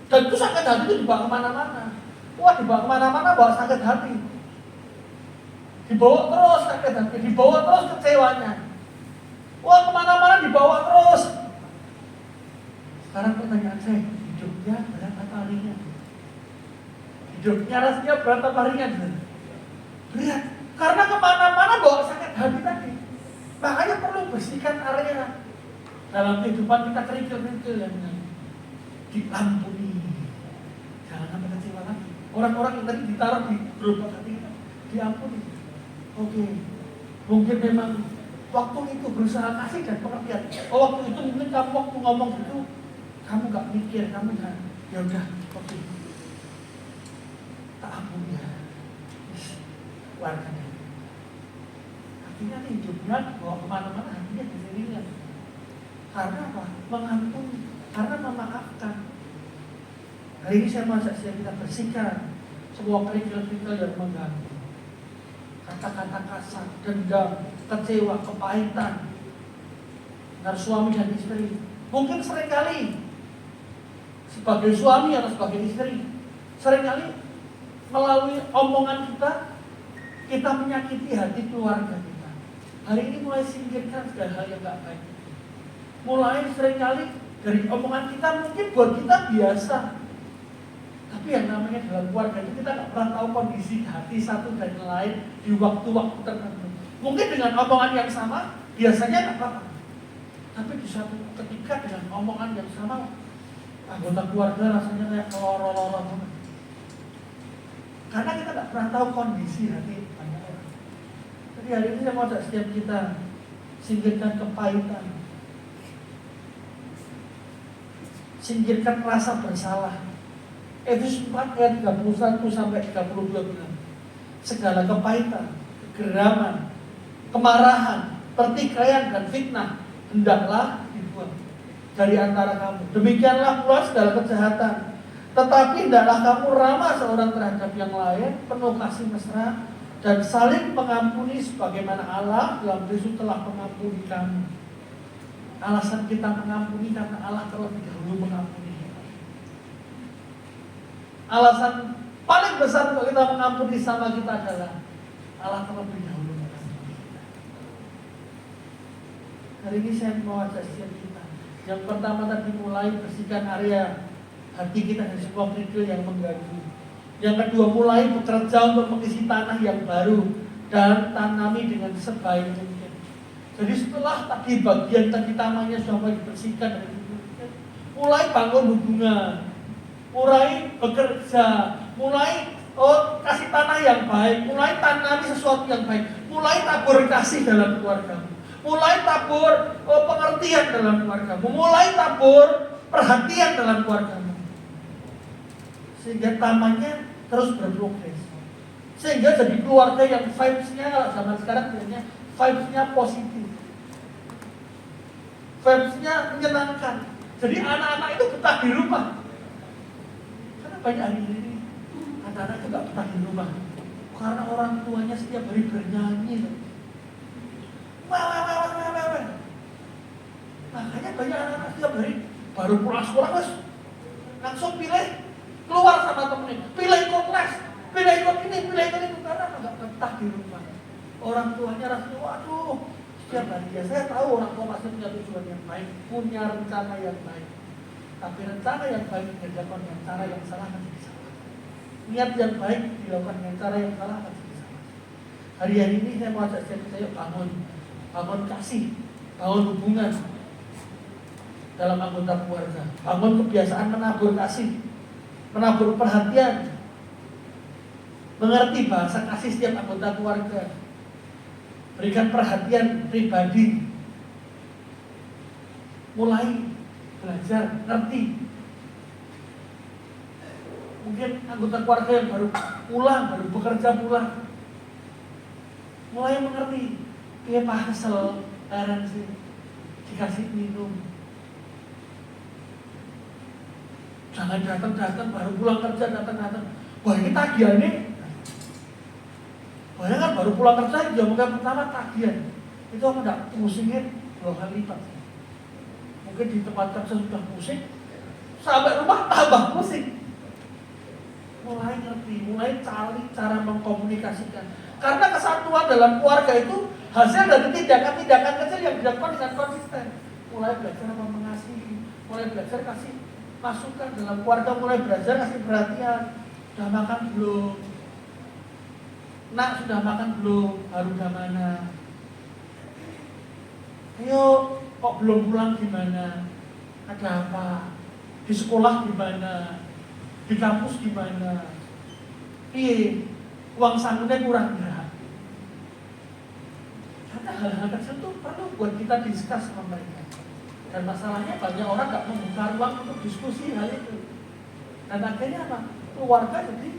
Dan itu sakit hati itu dibawa kemana-mana. Wah dibawa kemana-mana bawa sakit hati, dibawa terus sakit hati, dibawa terus kecewanya. Wah kemana-mana dibawa terus. Sekarang pertanyaan saya, hidupnya berat apa ringan? Hidupnya rasanya berat apa ringan? Berat, karena kemana-mana bawa sakit hati tadi. Makanya perlu bersihkan area dalam kehidupan kita, kerikil-kerikil yang diampuni. Jangan sampai kecewa lagi. Orang-orang yang tadi ditaruh di gerobak hati kita, diampuni. Oke, mungkin memang waktu itu berusaha kasih dan pengertian. Oh waktu itu mungkin kamu waktu ngomong gitu, kamu gak mikir, kamu gak, ya udah, oke. Tak ampun ya, keluarkan. Artinya hidupnya bawa kemana-mana, hatinya di sini. Karena apa? Mengampuni, karena memaafkan. Hari ini saya mau ajak kita bersihkan semua kerikil-kerikil yang mengganggu. Kata-kata kasar, dendam, kecewa, kepahitan dengan suami dan istri. Mungkin seringkali sebagai suami atau sebagai istri, seringkali melalui omongan kita menyakiti hati keluarga kita. Hari ini mulai singkirkan segala hal yang gak baik. Mulai seringkali dari omongan kita mungkin buat kita biasa, tapi yang namanya dalam keluarga itu kita gak pernah tahu kondisi hati satu dan lain di waktu-waktu tertentu. Mungkin dengan omongan yang sama biasanya gak apa-apa, tapi di satu ketika dengan omongan yang sama anggota keluarga rasanya kayak loro-loro. Karena kita gak pernah tahu kondisi hati banyak orang. Jadi hari ini saya mau ajak setiap kita singkirkan kepahitan, singkirkan rasa bersalah. Efesus 4 ayat 31 sampai 32 bilang, segala kepahitan, kegeraman, kemarahan, pertikaian dan fitnah hendaklah dibuang dari antara kamu. Demikianlah pula segala kejahatan. Tetapi hendaklah kamu ramah seorang terhadap yang lain, penuh kasih mesra dan saling mengampuni sebagaimana Allah dalam Kristus telah mengampuni kamu. Alasan kita mengampuni karena Allah terlebih dahulu mengampuni. Alasan paling besar untuk kita mengampuni sama kita adalah Allah terlebih dahulu mengampuni kita. Hari ini saya mau ajak setiap kita. Yang pertama tadi mulai bersihkan area hati kita dari semua kerikil yang mengganggu. Yang kedua mulai bekerja untuk mengisi tanah yang baru dan tanami dengan sebaik mungkin. Jadi setelah tadi bagian tadi tamannya sudah mulai dibersihkan dari mulai bangun hubungan, mulai bekerja, mulai kasih tanah yang baik, mulai tanami sesuatu yang baik, mulai tabur kasih dalam keluargamu, mulai tabur pengertian dalam keluargamu, mulai tabur perhatian dalam keluargamu, sehingga tamannya terus berprogres, sehingga jadi keluarga yang vibes-nya kalau zaman sekarang biasanya vibes-nya positif, vibes-nya menyenangkan. Jadi anak-anak itu betah di rumah. Banyak hari ini anak-anak itu gak betah di rumah karena orang tuanya setiap hari bernyanyi. Makanya banyak anak-anak setiap hari baru pulang sekolah langsung pilih keluar sama temennya, pilih ikut les, pilih ikut ini, pilih ikut itu karena gak betah di rumah. Orang tuanya rasanya waduh setiap hari ya saya tahu orang tua pasti punya tujuan yang baik, punya rencana yang baik. Tapi rencana yang baik dilakukan dengan cara yang salah akan jadi salah. Niat yang baik dilakukan dengan cara yang salah akan jadi salah. Hari-hari ini saya mau ajak saya bangun kasih, bangun hubungan dalam anggota keluarga, bangun kebiasaan menabur kasih, menabur perhatian, mengerti bahasa kasih setiap anggota keluarga, berikan perhatian pribadi, mulai belajar, ngerti. Mungkin anggota keluarga yang baru pulang, baru bekerja pulang, mulai mengerti. Dia pasal heran sih, dikasih minum. Jangan datang-datang baru pulang kerja datang-datang. Wah ini tagihannya. Bayangkan baru pulang kerja jam pertama tagihan. Itu aku enggak pusingin 2 kali lipat. Mungkin di tempat kerja sudah pusing, sampai rumah tambah pusing. Mulai ngerti, mulai cari cara mengkomunikasikan. Karena kesatuan dalam keluarga itu hasil dari tindakan-tindakan kecil yang dilakukan dengan konsisten. Mulai belajar mengasihi, mulai belajar kasih masukan dalam keluarga, mulai belajar kasih perhatian. Sudah makan belum? Nak sudah makan belum? Baru udah mana? Ayo, kok belum pulang gimana? Ada apa? Di sekolah gimana? Di kampus gimana? Iya, uang sanggupnya kurang enggak? Karena hal-hal kecil itu perlu buat kita diskus sama mereka. Dan masalahnya banyak orang nggak membuka ruang untuk diskusi hal itu. Dan akhirnya apa? Keluarga jadi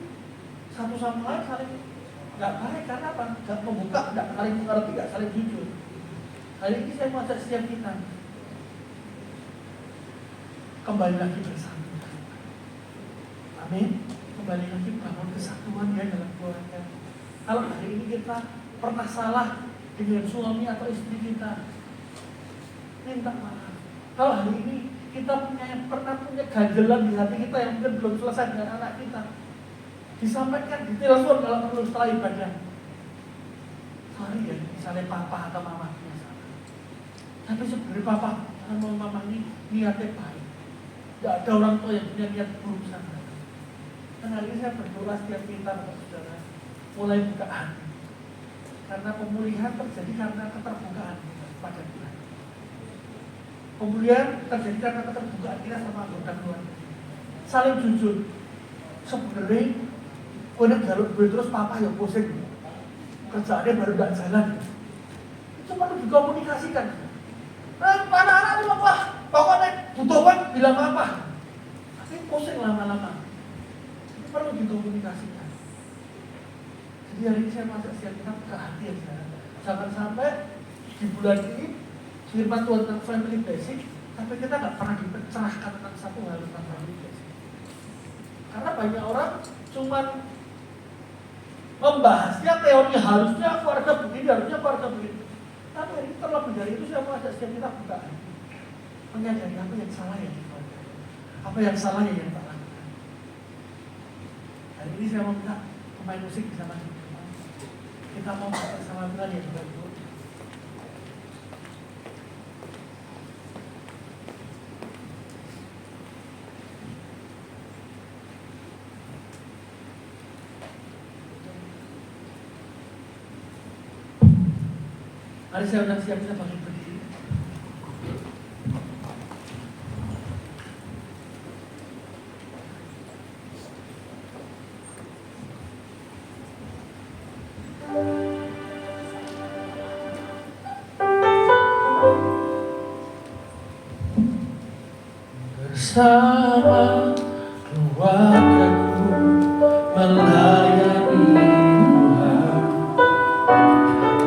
satu sama lain saling Nggak baik karena apa? Nggak membuka, nggak saling mengerti, nggak saling jujur. Hari ini saya mau ajak setiap kita kembali lagi bersatu. Amin. Kembali lagi bangun kesatuan ya dalam keluarga. Kalau hari ini kita pernah salah dengan suami atau istri kita, minta maaf. Kalau hari ini kita pernah punya ganjelan di hati kita yang mungkin belum selesai dengan anak kita, disampaikan di telepon kalau perlu setelah ibadah. Sorry ya, misalnya papa atau mama biasa. Tapi sebenarnya papa atau mama ini niatnya baik. Tidak ada orang tua yang punya niat buruk sama. Dan hari ini saya berdoa setiap kita Bapak Saudara mulai buka hati. Karena pemulihan terjadi karena keterbukaan kita pada Tuhan. Pemulihan terjadi karena keterbukaan kita sama anggota keluarga. Saling jujur. Sebenarnya kena jalur gue terus papa yang pusing. Kerjaannya baru gak jalan. Itu perlu dikomunikasikan. Anak-anak itu apa? Pokoknya butuh kan bilang apa? Tapi pusing lama-lama. Itu perlu dikomunikasikan. Jadi hari ini saya masuk siap kita ke hati ya saudara. Jangan sampai di bulan ini firman Tuhan tentang family basic, tapi kita nggak pernah dicerahkan tentang satu hal tentang family basic. Karena banyak orang cuman membahasnya teori harusnya keluarga begini, harusnya keluarga begini. Tapi hari ini terlebih dari itu saya mau ajak setiap kita buka menyadari apa yang salah ya di keluarga, apa yang salah ya yang tak lakukan. Hari ini saya mau minta pemain musik bisa masuk. Kita mau bersama Tuhan ya Bapak-Ibu. Mari saya undang siap kita bangkit berdiri. Bersama keluargaku melayani Tuhan,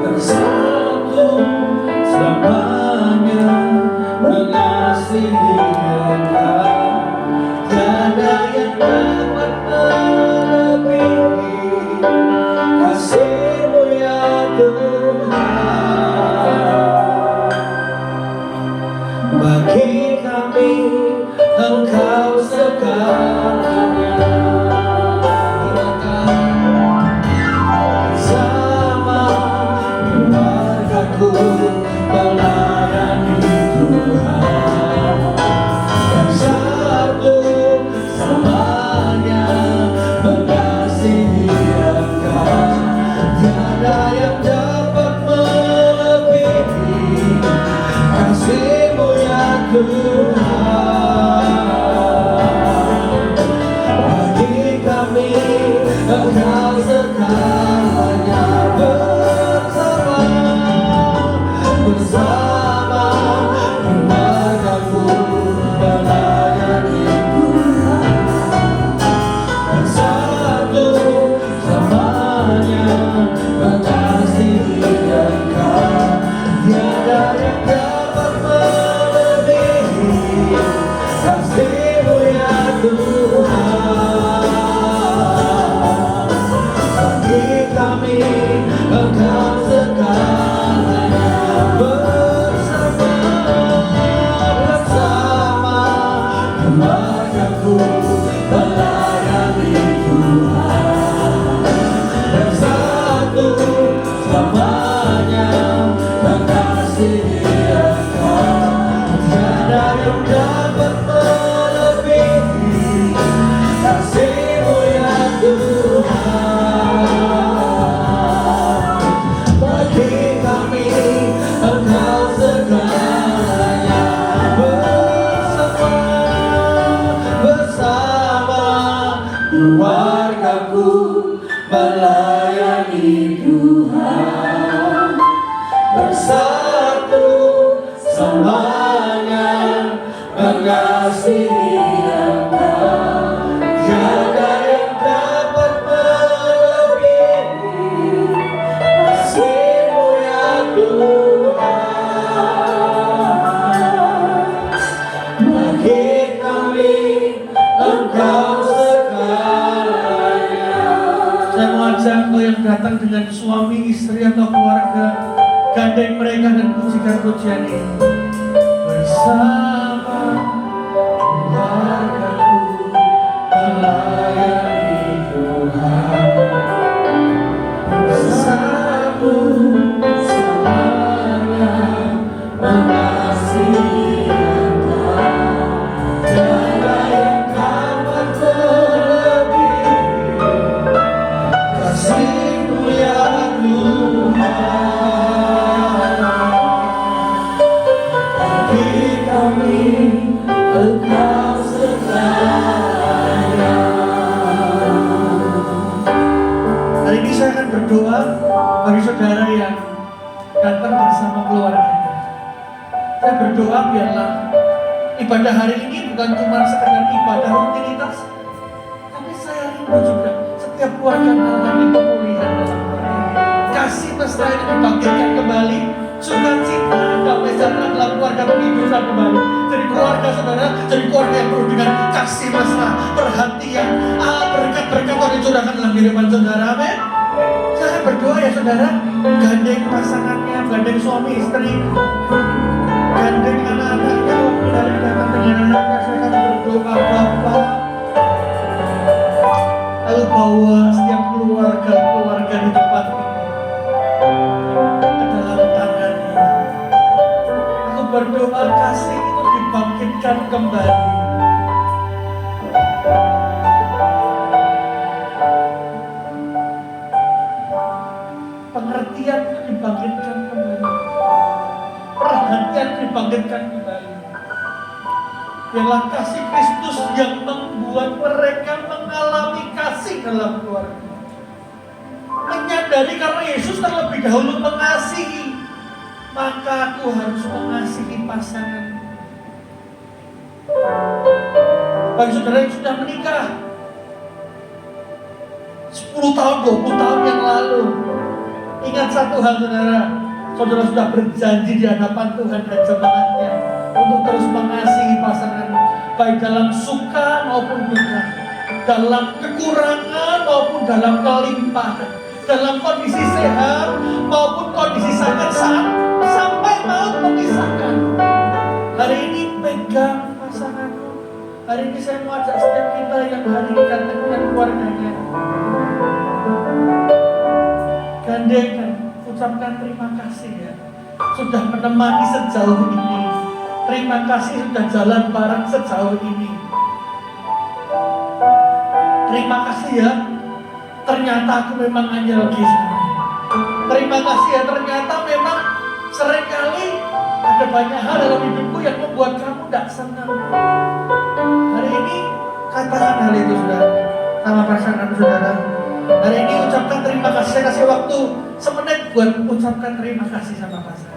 bersatu selamanya mengasihi Engkau. Tiada yang dapat melebihi kasih-Mu ya Tuhan. Bagi kami Engkau segalanya. Bersama keluargaku melayani Tuhan, bersatu selamanya mengasihi Engkau. Tiada yang dapat melebihi kasih-Mu ya Tuhan. Bagi kami Engkau segalanya. Bersama keluargaku melayani Tuhan, bersatu selamanya mengasihi Engkau. Tiada yang dapat melebihi kasih-Mu ya Tuhan. Bagi kami Engkau segalanya. Bersama keluargaku melayani Tuhan, bersatu selamanya mengasihi Engkau. Tiada yang dapat melebihi kasih-Mu ya Tuhan. Bagi kami Engkau segalanya. Bersama keluargaku melayani Tuhan, bersatu selamanya mengasihi Engkau. Tiada yang dapat melebihi datang dengan suami, istri atau keluarga, gandeng mereka dan pujikan pujian ini. Bersama keluargaku melayani Tuhan, bersamaku selamanya mengasihi Engkau. Tiada yang dapat melebihi kasih-Mu ya Tuhan. Bagi kami Engkau segalanya. Hari ini saya akan berdoa bagi saudara yang datang bersama keluarganya. Saya berdoa biarlah ibadah hari ini bukan cuma sekedar ibadah rutinitas, tapi saya rindu juga setiap keluarga mengalami pemulihan dalam keluarga. Kasih mesra ini dibangkitkan kembali, sukacita, damai sejahtera dalam keluarga menghidupkan kembali. Jadi keluarga saudara, jadi keluarga yang penuh dengan kasih mesra, perhatian, berkat-berkat Tuhan dicurahkan dalam kehidupan saudara. Amin. Saya berdoa ya saudara, gandeng pasangannya, gandeng suami istri, gandeng anak-anaknya, waktu dari datang dengan anaknya. Saya akan berdoa Bapa, lalu bawa setiap keluarga di tempat ini ke dalam tangan-Mu. Aku berdoa kasih itu dibangkitkan kembali. Pengertian itu dibangkitkan kembali, perhatian dibangkitkan kembali. Biarlah kasih Kristus yang membuat mereka mengalami kasih dalam keluarga. Menyadari karena Yesus terlebih dahulu mengasihi, maka aku harus mengasihi pasangan. Bagi saudara yang sudah menikah 10 tahun, 20 tahun yang lalu, ingat satu hal saudara, saudara sudah berjanji di hadapan Tuhan dan jemaatnya untuk terus mengasihi pasangan, baik dalam suka maupun duka, dalam kekurangan maupun dalam kelimpahan, dalam kondisi sehat maupun kondisi sakit, sampai maut memisahkan. Hari ini pegang pasanganmu. Hari ini saya mau ajak setiap kita yang hari ini datang dengan keluarganya, gandengkan, ucapkan terima kasih ya, sudah menemani sejauh ini. Terima kasih sudah jalan bareng sejauh ini. Terima kasih ya, ternyata aku memang hanya lagi. Terima kasih ya, ternyata memang seringkali ada banyak hal dalam hidupku yang membuat kamu tidak senang. Hari ini katakan hal itu saudara sama pasangan saudara. Hari ini ucapkan terima kasih. Saya kasih waktu semenit buat ucapkan terima kasih sama pasangan.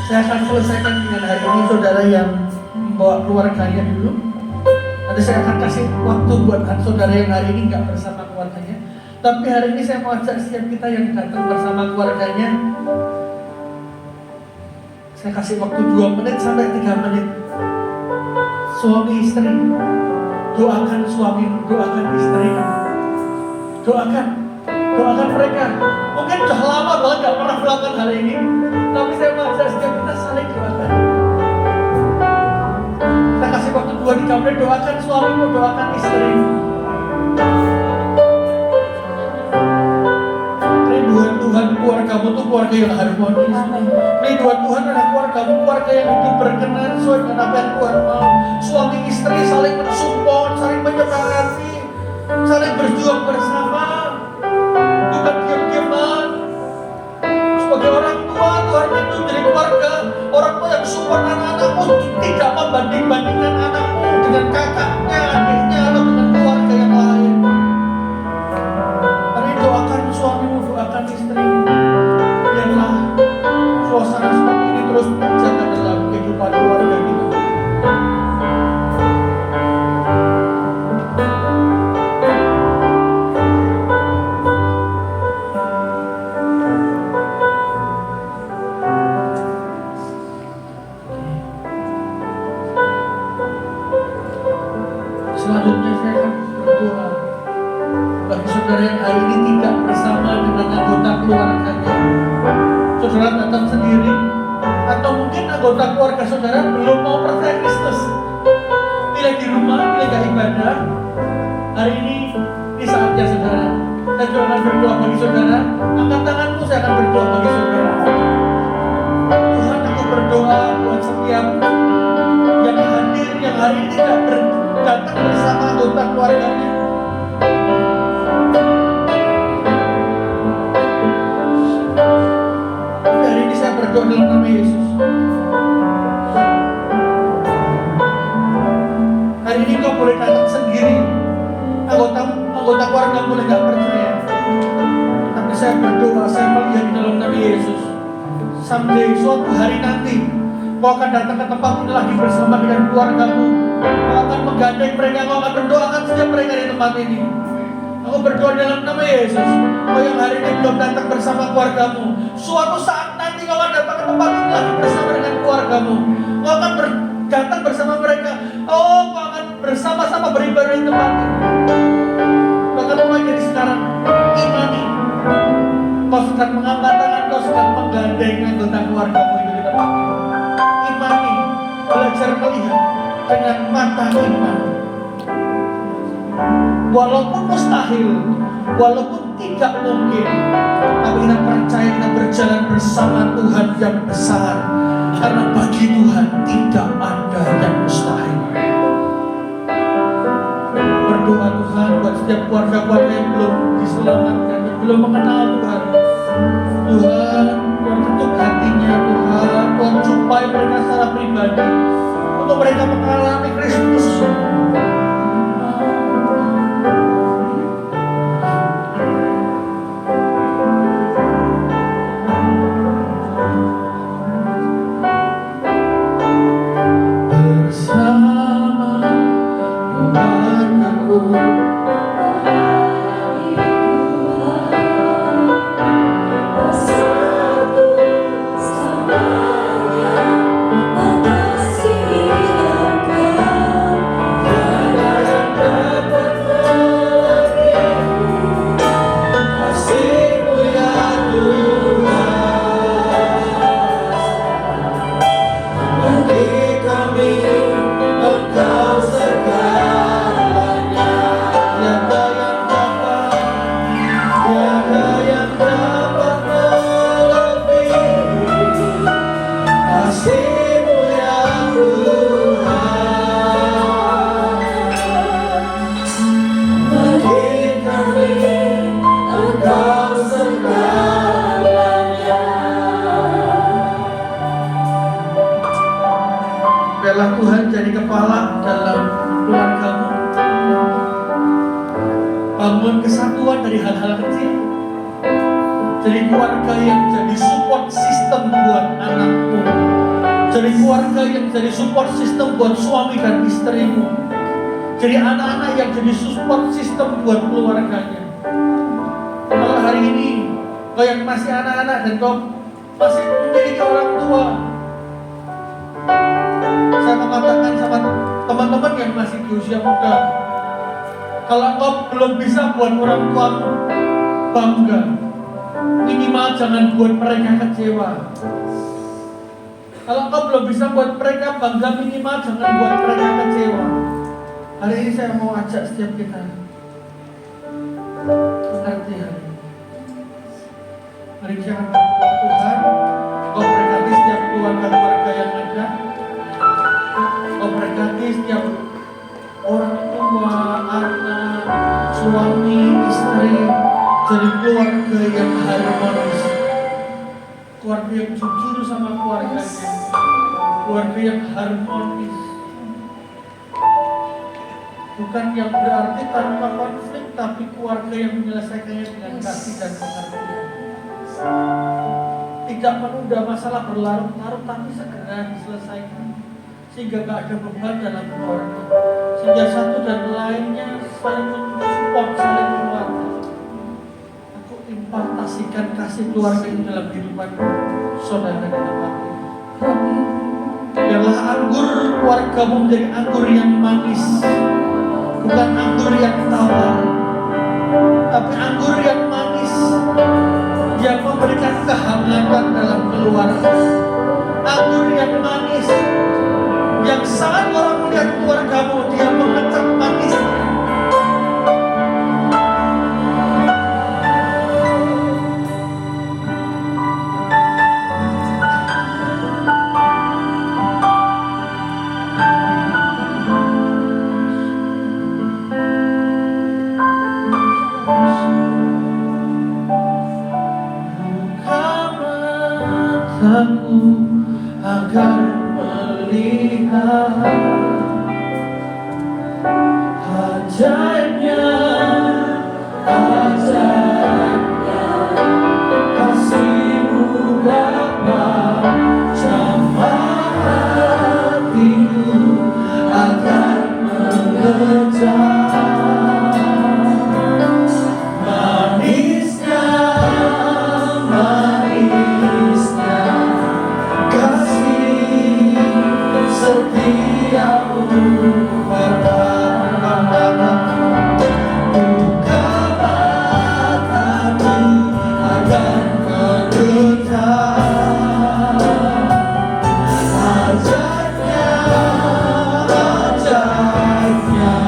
Saya akan selesaikan dengan hari ini saudara yang membawa keluarganya dulu. Nanti saya akan kasih waktu buat saudara yang hari ini nggak bersama keluarganya. Tapi hari ini saya mau ajak setiap kita yang datang bersama keluarganya. Saya kasih waktu 2 menit sampai 3 menit. Suami istri, doakan suami, doakan istri, doakan mereka. Mungkin sudah lama banget gak pernah melakukan hal ini, tapi saya mau ajak setiap kita saling doakan. Saya kasih waktu 2-3 menit, doakan suamimu, doakan istri. Tuhan keluargamu itu keluarga yang harmonis. Ridho Tuhan adalah keluargamu, keluarga yang hidup berkenan sesuai dengan apa yang Tuhan mau. Suami istri saling mensupport, saling menyemangati, saling berjuang bersama. Bukan diam-diaman. Sebagai orang tua, Tuhan itu jadi keluarga. Orang tua yang support anak-anakmu, tidak membanding-bandingkan anakmu dengan kakaknya, adiknya, atau dengan keluarga yang lain. Hari doakan suamimu, doakan istrimu. Biarlah suasana seperti ini terus terjaga dalam kehidupan keluarga kita. Selanjutnya saya akan berdoa bagi saudara yang hari ini tidak bersama dengan anggota keluarganya. Saudara datang sendiri, atau mungkin anggota keluarga saudara belum mau percaya Kristus. Pilih di rumah, pilih gak ibadah. Hari ini saatnya saudara. Saya juga akan berdoa bagi saudara. Angkat tanganmu, saya akan berdoa bagi saudara. Tuhan, aku berdoa buat setiap yang hadir, yang hari ini tidak datang bersama anggota keluarganya. Hari ini saya berdoa dalam nama Yesus. Hari ini kau boleh datang sendiri. Anggota keluarga boleh gak percaya. Tapi saya berdoa, saya melihat dalam nama Yesus. Someday, suatu hari nanti, kau akan datang ke tempat ini lagi bersama dengan keluargamu. Kau akan menggandeng mereka, kau akan berdoakan setiap mereka di tempat ini. Aku berdoa dalam nama Yesus. Kau yang hari ini belum datang bersama keluargamu, suatu saat nanti kau akan datang ke tempat ini lagi bersama dengan keluargamu. Kau akan datang bersama mereka. Oh, kau akan bersama-sama beribadah di tempat ini. Bahkan mulai dari sekarang, imani. Kau sedang mengangkat tangan, kau sedang menggandeng anggota keluargamu itu di tempat ini. Imani, belajar melihat dengan mata iman. Walaupun mustahil, walaupun tidak mungkin, tapi kita percaya kita berjalan bersama Tuhan yang besar. Karena bagi Tuhan tidak ada yang mustahil. Berdoa Tuhan buat setiap keluarga-keluarga yang belum diselamatkan, yang belum mengenal Tuhan. Tuhan ketuk hatinya Tuhan, Tuhan jumpai mereka secara pribadi untuk mereka mengalami Kristus. Biarlah Tuhan jadi kepala dalam keluargamu. Bangun kesatuan dari hal-hal kecil. Jadi keluarga yang jadi support system buat anakmu. Jadi keluarga yang jadi support system buat suami dan istrimu. Jadi anak-anak yang jadi support system buat keluarganya. Kalau hari ini kau yang masih anak-anak dan kau masih memiliki orang tua, saya mengatakan sama teman-teman yang masih di usia muda, kalau kau belum bisa buat orang tuamu bangga, minimal jangan buat mereka kecewa. Kalau kau belum bisa buat mereka bangga, minimal jangan buat mereka kecewa. Hari ini saya mau ajak setiap kita mengerti hari ini. Mari kita akan berdoa. Tuhan, Kau berkati setiap keluarga-keluarga yang ada. Kau berkati setiap orang tua, anak, suami, istri, jadi keluarga yang harmonis, keluarga yang jujur sama keluarganya, keluarga yang harmonis. Bukan yang berarti tanpa konflik, tapi keluarga yang menyelesaikannya dengan kasih dan pengertian. Tidak menunda masalah berlarut-larut, tapi segera diselesaikan, sehingga gak ada beban dalam keluarga, sehingga satu dan lainnya saling mensupport, saling menguatkan. Aku impartasikan kasih keluarga ini dalam kehidupan saudara di tempat ini. Biarlah anggur keluargamu menjadi anggur yang manis, bukan anggur yang tawar, tapi anggur yang manis, yang memberikan kehangatan dalam keluarga. Anggur yang manis, yang saat orang melihat keluargamu, dia mengecap manisnya. Aku agar melihat ajaibnya, ajaibnya kasih-Mu Bapa, jamah hatiku agar mengejar manisnya, manisnya kasih setiamu Bapa. Buka mataku agar mengenal ajaibnya, ajaibnya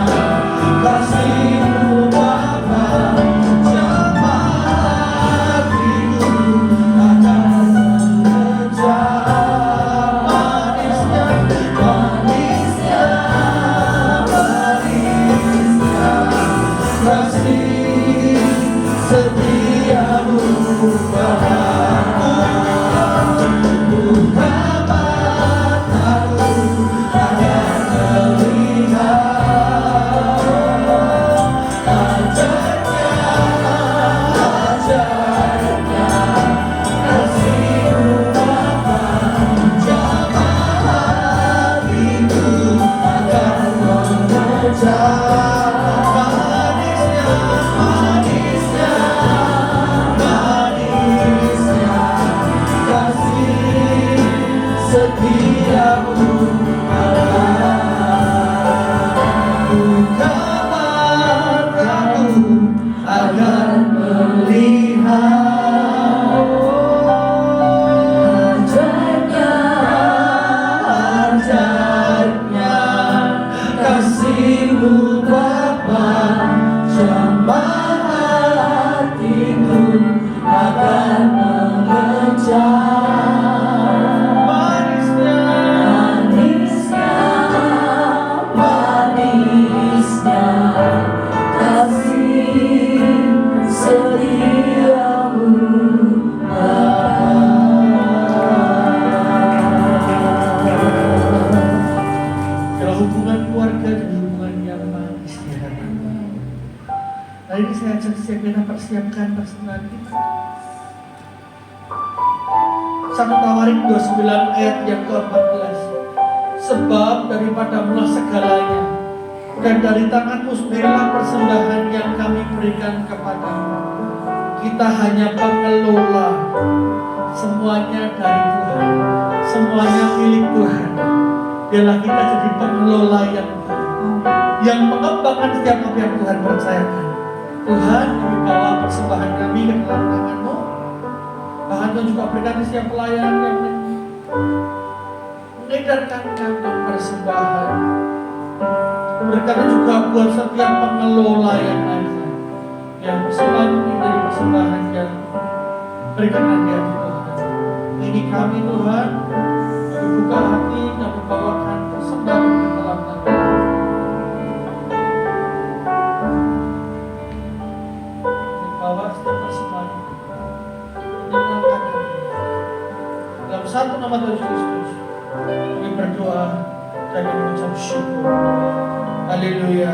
kasih-Mu Bapa, jamah hatiku agar mengejar manisnya, manisnya, manisnya kasih setiamu Bapa. Buka mataku agar melihat ajaibnya, ajaibnya kasih-Mu Bapa, jamah hatiku agar mengejar manisnya, manisnya, manisnya kasih setiamu Bapa. Buka mataku agar melihat ajaibnya, ajaibnya kasih-Mu Bapa, jamah hatiku agar mengejar manisnya, manisnya, manisnya kasih setiamu Bapa. Kalau hubungan keluarga jadi hubungan yang manis di hadapan. Nah ini saya ajak setiap kita persiapkan persembahan kita. 1 Tawarik 29 ayat yang ke-14. Sebab daripada mula segalanya, dan dari tangan-Mu sendirilah persembahan yang kami berikan kepadamu. Kita hanya pengelola, semuanya dari Tuhan, semuanya milik Tuhan. Biarlah kita jadi pengelola yang baik, yang mengembangkan setiap apa yang Tuhan percayakan. Tuhan, kami bawa persembahan kami ke dalam tangan-Mu. Bahkan Tuhan juga berikan setiap pelayan yang mengedarkan kantong persembahan. Berikan juga buat setiap pengelola yang ada, yang selalu menjadi persembahan yang berkenan di hati Tuhan. Ini kami Tuhan, kami buka hati, kami bawakan persembahan ke dalam tangan. Bawa setiap persembahan menyenangkan hati. Dalam satu nama Tuhan Kristus kami berdoa dan mengucap syukur. Haleluya.